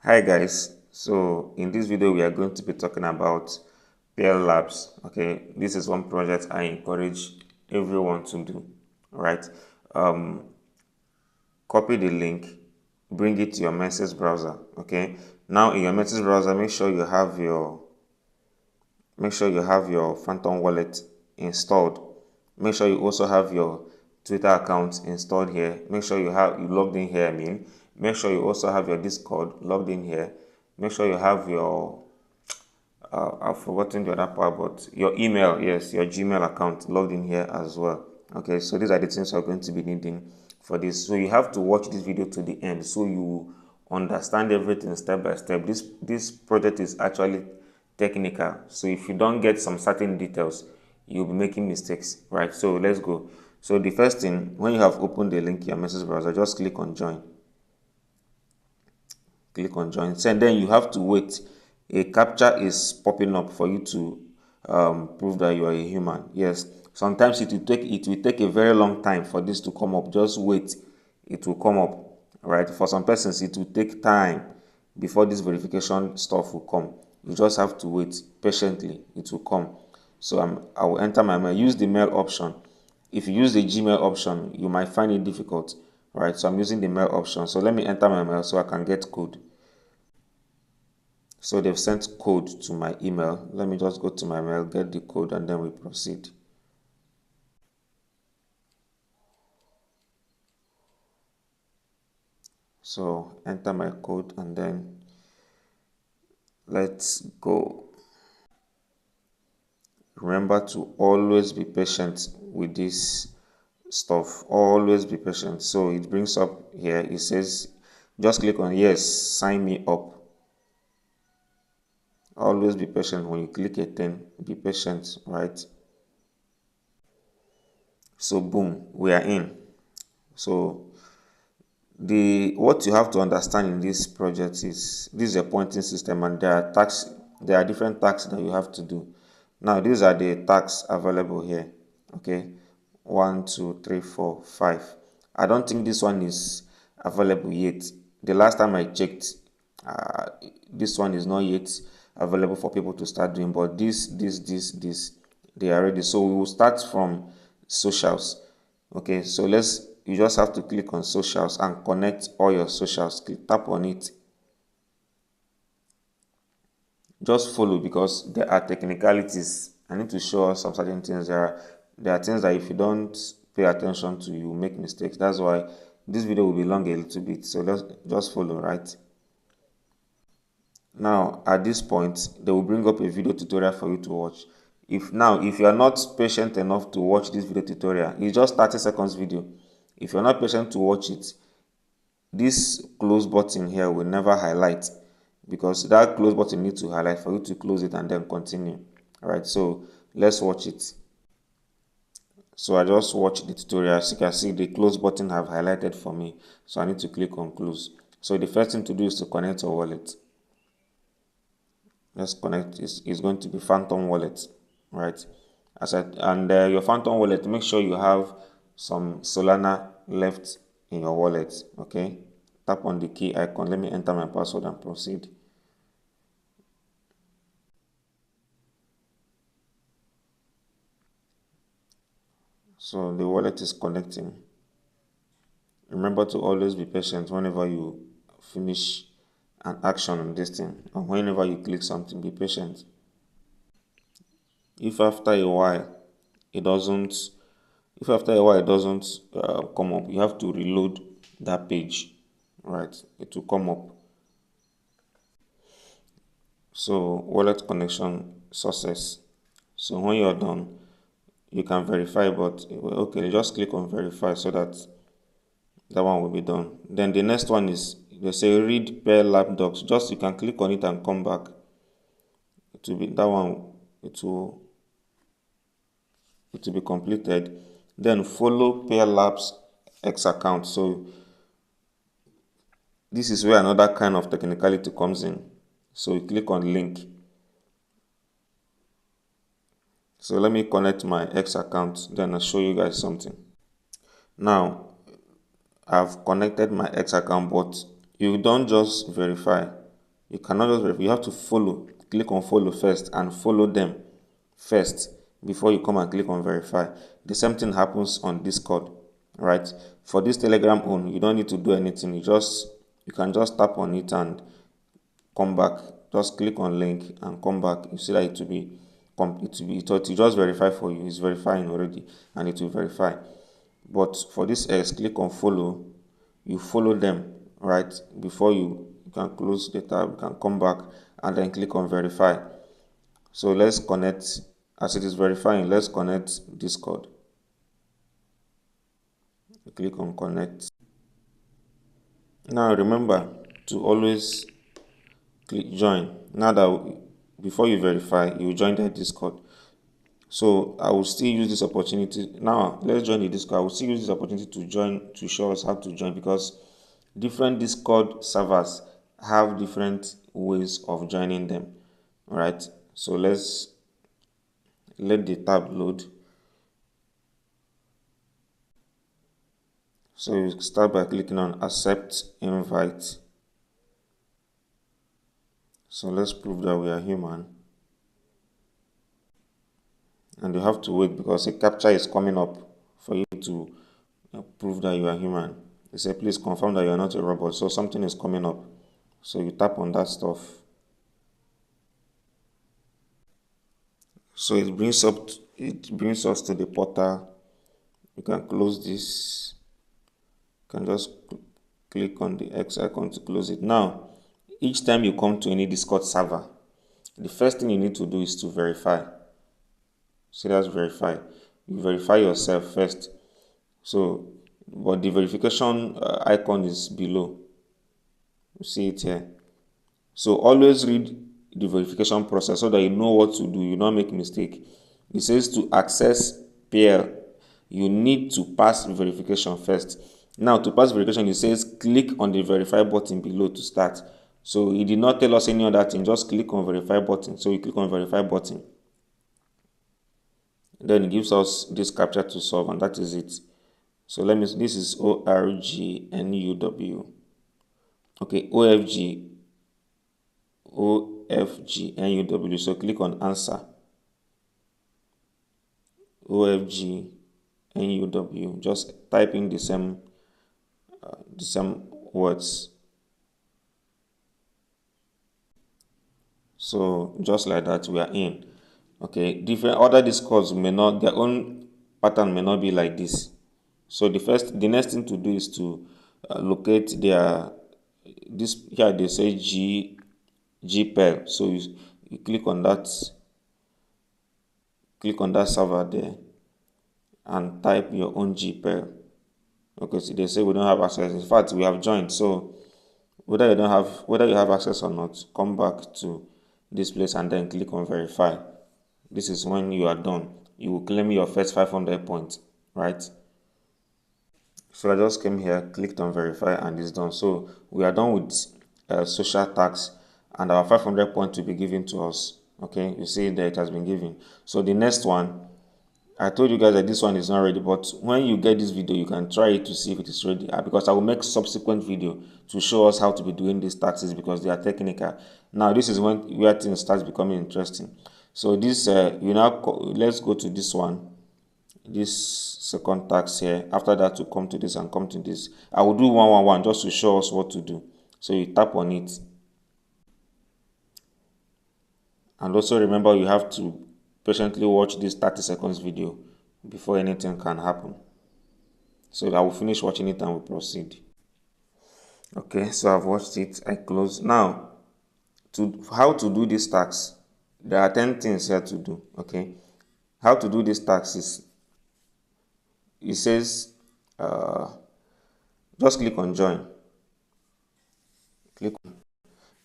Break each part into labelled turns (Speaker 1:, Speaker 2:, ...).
Speaker 1: Hi guys, so in this video we are going to be talking about Perle Labs. Okay, this is one project I encourage everyone to do. Right, copy the link, bring it to your message browser. Okay, now in your message browser, make sure you have your Phantom wallet installed. Make sure you also have your Twitter account installed here. Make sure you logged in here. Make sure you also have your Discord logged in here. Make sure you have your I've forgotten the other part, but your email, yes, your Gmail account logged in here as well. Okay, so these are the things you're going to be needing for this. So you have to watch this video to the end so you understand everything step by step. This project is actually technical. So if you don't get some certain details, you'll be making mistakes, right? So let's go. So the first thing, when you have opened the link in your message browser, just click on join. Click on join. So then you have to wait. A captcha is popping up for you to prove that you are a human. Yes, sometimes it will take a very long time for this to come up. Just wait, it will come up. Right, for some persons it will take time before this verification stuff will come. You just have to wait patiently, it will come. So I will enter my mail. Use the mail option. If you use the Gmail option, you might find it difficult. Right, so I'm using the mail option. So let me enter my mail so I can get code. So they've sent code to my email. Let me just go to my mail, get the code, and then we proceed. So enter my code and then let's go. Remember to always be patient with this stuff. Always be patient. So it brings up here, it says just click on yes, sign me up. Always be patient. When you click a thing, be patient, right? So boom, we are in. So what you have to understand in this project is this is a pointing system, and there are different tasks that you have to do. Now these are the tasks available here. Okay, 1 2 3 4 5. I don't think this one is available yet. The last time I checked, uh, this one is not yet available for people to start doing, but this they are ready. So we will start from socials. Okay, so you just have to click on socials and connect all your socials. Tap on it. Just follow, because there are technicalities. I need to show us some certain things. There are things that if you don't pay attention to, you make mistakes. That's why this video will be long a little bit. So let's just follow, right? Now at this point they will bring up a video tutorial for you to watch. If you are not patient enough to watch this video tutorial, it's just 30 seconds video. If you're not patient to watch it, this close button here will never highlight, because that close button needs to highlight for you to close it and then continue. All right, so let's watch it. So I just watched the tutorial. As you can see, the close button have highlighted for me, so I need to click on close. So the first thing to do is to connect your wallet. Let's connect. Is going to be Phantom wallet, right? Your Phantom wallet, make sure you have some Solana left in your wallet. Okay, tap on the key icon. Let me enter my password and proceed. So the wallet is connecting. Remember to always be patient whenever you finish an action on this thing, or whenever you click something, be patient. If after a while it doesn't come up, you have to reload that page, right? It will come up. So wallet connection success. So when you're done, you can verify, but okay, just click on verify so that one will be done. Then the next one is, they say read Perle lab docs. Just you can click on it and come back. It will be that one. It will be completed. Then follow Perle Labs X account. So this is where another kind of technicality comes in. So you click on link. So let me connect my X account, then I'll show you guys something. Now I've connected my X account, but you don't just verify. You cannot just verify. You have to follow. Click on follow first and follow them first before you come and click on verify. The same thing happens on Discord, right? For this Telegram own, you don't need to do anything. You can just tap on it and come back. Just click on link and come back. You see that it will just verify for you. It's verifying already and it will verify. But for this X, click on follow. You follow them, right? Before you can close the tab, you can come back and then click on verify. So let's connect. As it is verifying, let's connect Discord. Click on connect. Now remember to always click join. Now that before you verify, you join the Discord. So I will still use this opportunity. Now let's join the Discord. I will still use this opportunity to join, to show us how to join, because different Discord servers have different ways of joining them. Right? So let's let the tab load. So you start by clicking on accept invite. So let's prove that we are human. And you have to wait because a captcha is coming up for you to prove that you are human. They say please confirm that you are not a robot. So something is coming up. So you tap on that stuff. So it brings us to the portal. You can close this. You can just click on the X icon to close it. Now, each time you come to any Discord server, the first thing you need to do is to verify. So that's verify. You verify yourself first. So, but the verification icon is below. You see it here. So always read the verification process so that you know what to do. You don't make mistake. It says to access Perle, you need to pass verification first. Now to pass verification, it says click on the verify button below to start. So it did not tell us any other thing. Just click on verify button. So you click on verify button. Then it gives us this captcha to solve, and that is it. So this is ORGNUW. Okay, OFGNUW. So click on answer. OFGNUW. Just type in the same words. So just like that, we are in. Okay, different other Discords their own pattern may not be like this. So the next thing to do is to locate here they say Perle. So you click on that server there and type your own Perle. Okay, so they say we don't have access. In fact, we have joined. So whether you have access or not, come back to this place and then click on verify. This is when you are done. You will claim your first 500 points, right? So I just came here, clicked on verify, and it's done. So we are done with social tax, and our 500 points will be given to us. Okay, you see that it has been given. So the next one, I told you guys that this one is not ready, but when you get this video, you can try it to see if it is ready, because I will make subsequent video to show us how to be doing these taxes because they are technical. Now this is where things start becoming interesting. So this let's go to this one, this second tax here. After that, to come to this and come to this. I will do 111 just to show us what to do. So you tap on it, and also remember you have to patiently watch this 30 seconds video before anything can happen. So I will finish watching it and we'll proceed. Okay, so I've watched it. I close. Now, how to do this tax? There are 10 things here to do. Okay, how to do this tax is, it says just click on join.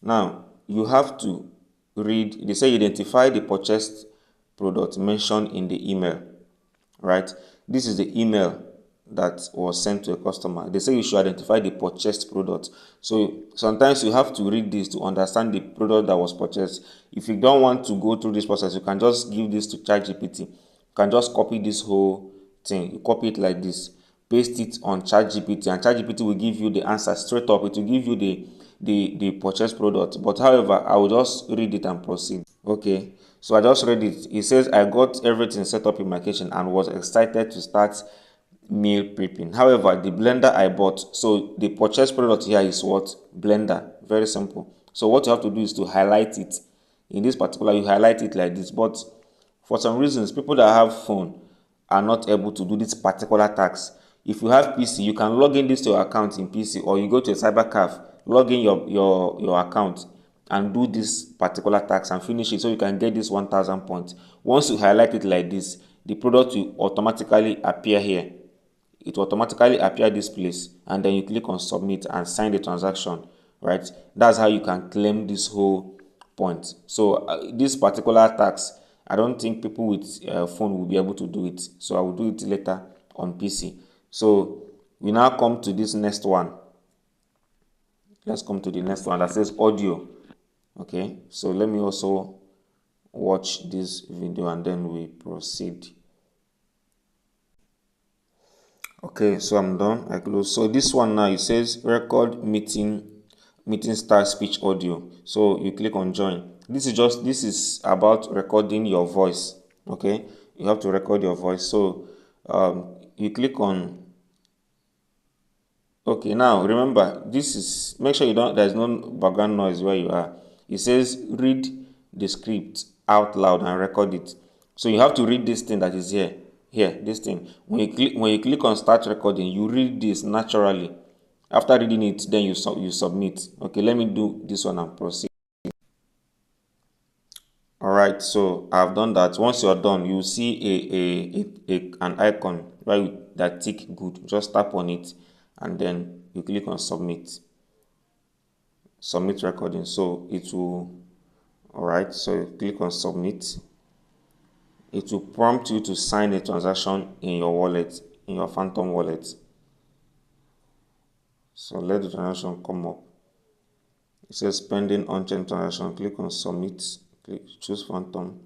Speaker 1: Now you have to read. They say identify the purchased product mentioned in the email, right? This is the email that was sent to a customer. They say you should identify the purchased product. So sometimes you have to read this to understand the product that was purchased. If you don't want to go through this process, you can just give this to ChatGPT. You can just copy this whole thing. You copy it like this, paste it on ChatGPT, and ChatGPT will give you the answer straight up. It will give you the purchased product. But however, I will just read it and proceed. Okay, so I just read it. It says, I got everything set up in my kitchen and was excited to start meal prepping. However, the blender I bought, so the purchased product here is what? Blender. Very simple. So what you have to do is to highlight it. In this particular, you highlight it like this. But for some reasons, people that have phone are not able to do this particular task. If you have PC, you can log in this to your account in PC, or you go to a cyber cafe, log in your account and do this particular task and finish it, so you can get this 1000 points. Once you highlight it like this, the product will automatically appear here. It will automatically appear this place, and then you click on submit and sign the transaction, right? That's how you can claim this whole point. So this particular tax, I don't think people with phone will be able to do it, so I will do it later on PC. So we now come to this next one. Let's come to the next one that says audio. Okay, so let me also watch this video and then we proceed. Okay, so I'm done. I close. So this one now, it says record meeting start speech audio. So you click on join. This is about recording your voice. Okay, you have to record your voice. So you click on. Okay, now remember, this is, make sure you don't, there's no background noise where you are. It says read the script out loud and record it. So you have to read this thing that is here, this thing. When you click on start recording, you read this naturally. After reading it, then you submit. Okay, let me do this one and proceed. All right, so I've done that. Once you're done, you see an icon right that tick good. Just tap on it and then you click on submit recording. So it will, all right, so you click on submit. It will prompt you to sign a transaction in your wallet, in your Phantom wallet. So let the transaction come up. It says pending on-chain transaction. Click on submit, choose Phantom.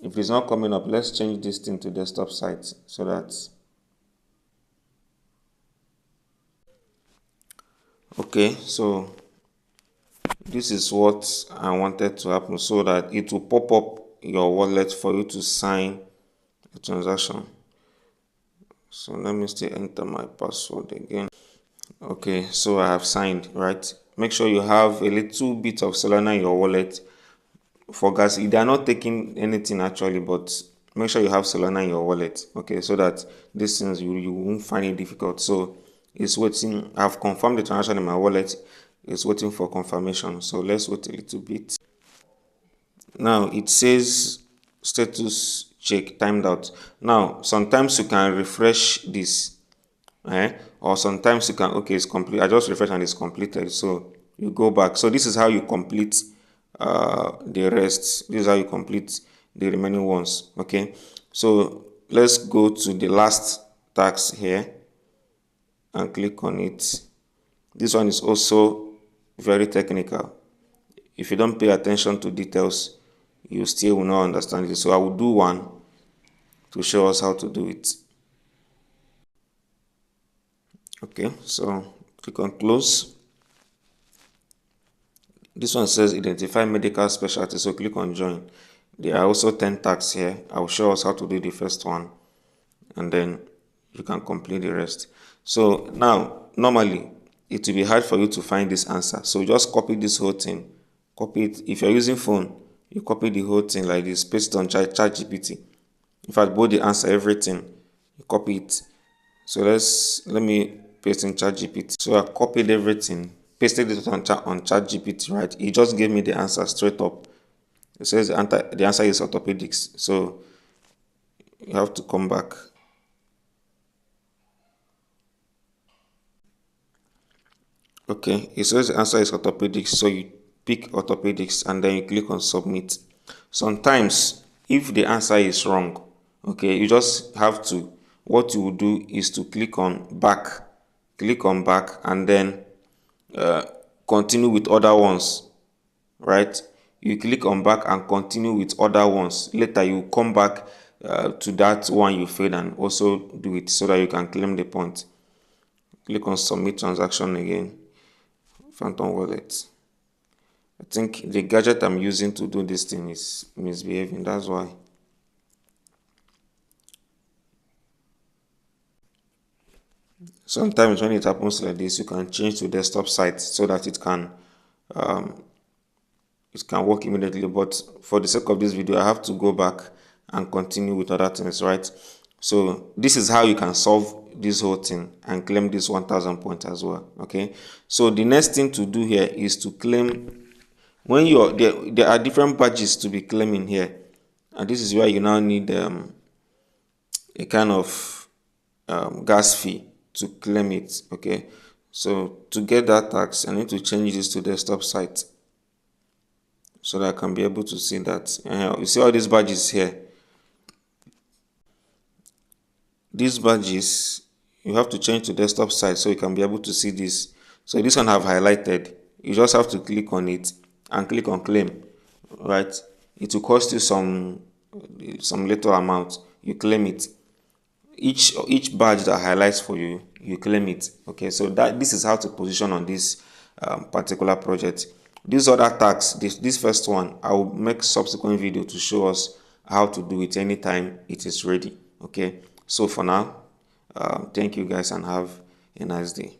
Speaker 1: If it's not coming up, let's change this thing to desktop site so that. Okay, so this is what I wanted to happen, so that it will pop up your wallet for you to sign the transaction. So let me still enter my password again. Okay, so I have signed, right? Make sure you have a little bit of Solana in your wallet. For gas, they are not taking anything actually, but make sure you have Solana in your wallet, okay, so that these things you won't find it difficult. So it's waiting. I've confirmed the transaction in my wallet. It's waiting for confirmation. So let's wait a little bit. Now it says status check timed out. Now sometimes you can refresh this, or sometimes you can, okay, it's complete. I just refresh and it's completed. So you go back. So this is how you complete the rest. This is how you complete the remaining ones. Okay, so let's go to the last task here and click on it. This one is also very technical. If you don't pay attention to details, you still will not understand it. So I will do one to show us how to do it. Okay, so click on close. This one says identify medical specialty, so click on join. There are also 10 tasks here. I will show us how to do the first one and then you can complete the rest. So now normally it will be hard for you to find this answer, so just copy this whole thing. Copy it. If you're using phone, you copy the whole thing like this, paste it on ChatGPT. In fact, both the answer, everything, you copy it. So let me paste in ChatGPT. So I copied everything, pasted it on ChatGPT, right? It just gave me the answer straight up. It says the answer is orthopedics. So you have to come back. Okay, it says the answer is orthopedics. So you pick orthopedics and then you click on submit. Sometimes if the answer is wrong, okay, you just have to, what you will do is to click on back and then continue with other ones, right? You click on back and continue with other ones. Later you come back to that one you failed and also do it so that you can claim the point. Click on submit transaction again. Phantom Wallet. I think the gadget I'm using to do this thing is misbehaving, that's why. Sometimes when it happens like this, you can change to desktop site so that it can work immediately. But for the sake of this video, I have to go back and continue with other things, right? So this is how you can solve this whole thing and claim this 1000 points as well. Okay, so the next thing to do here is to claim when you're there are different badges to be claiming here, and this is where you now need a kind of gas fee to claim it. Okay, so to get that tax, I need to change this to desktop site so that I can be able to see that. You see all these badges here. These badges, you have to change to desktop site so you can be able to see this. So this one I have highlighted. You just have to click on it and click on claim, right? It will cost you some little amount. You claim it. Each badge that highlights for you, you claim it. Okay, so this is how to position on this particular project. This other tax, this first one, I will make subsequent video to show us how to do it anytime it is ready. Okay, so for now, thank you guys and have a nice day.